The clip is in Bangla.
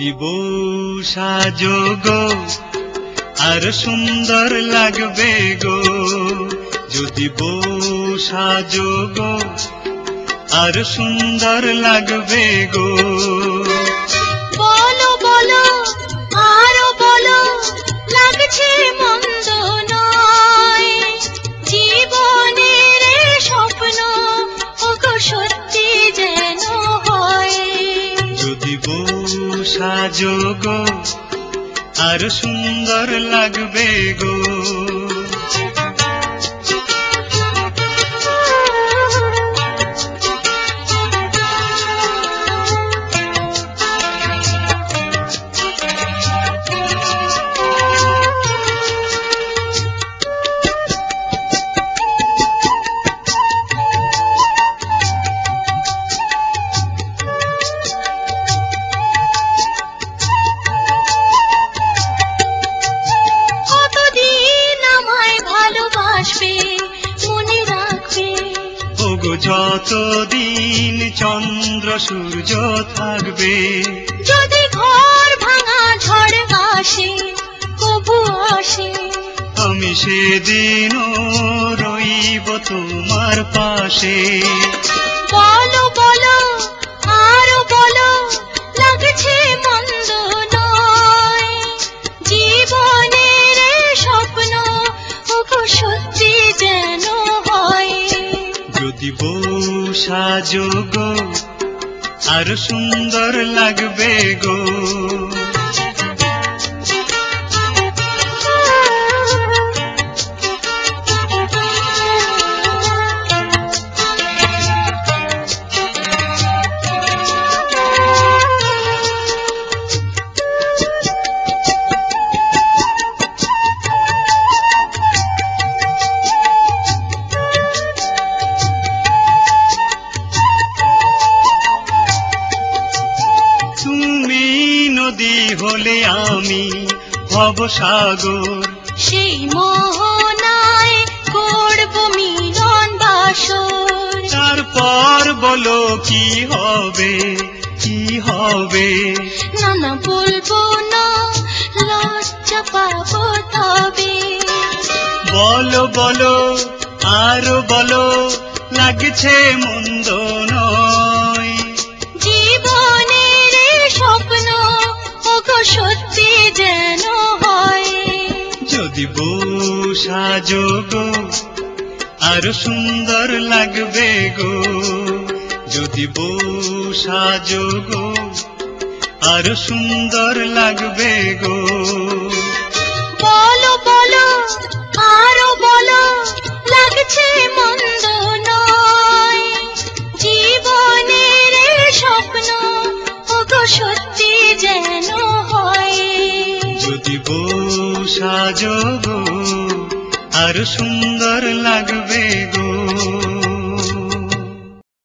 যদি বউ সাজো গো আর সুন্দর লাগবে গো, যদি বউ সাজো গো আর সুন্দর লাগবে গো। বলো বলো আরো বলো, লাগছে মন্দ নয়, জীবনের স্বপ্ন ওগো সত্যি যেন হয়। যদি বউ সাজো গো আর সুন্দর লাগবে গো। যতদিন চন্দ্র সূর্য থাকবে, যদি ঘর ভাঙা ঝড় আসে কবু আসে, আমি সেদিনও রইব তোমার পাশে। বলো বলো আরো বলো, লাগছে মন্দ নয়, জীবনের স্বপ্ন ওগো সত্যি যেন হয়। যদি বউ সাজো গো আর সুন্দর লাগবে গো। নদী হলে আমি হব সাগর, সেই মোহনায় করব মিলন বাসর। তারপর বলো কি হবে কি হবে, না না বলবো না, লজ্জা পাবো তবে। বলো বলো আরো বলো, লাগছে মন্দ নয়, জীবনের স্বপ্ন ওগো সত্যি যেন হয়। যদি বউ সাজো গো আর সুন্দর লাগবে গো, যদি বউ সাজো গো আর সুন্দর লাগবে গো। বলো বলো আরো বলো, লাগছে মন্দ নয়, জীবনের স্বপ্ন ওগো সত্যি যেন হয়। যদি বউ সাজো গো আর সুন্দর লাগবে গো।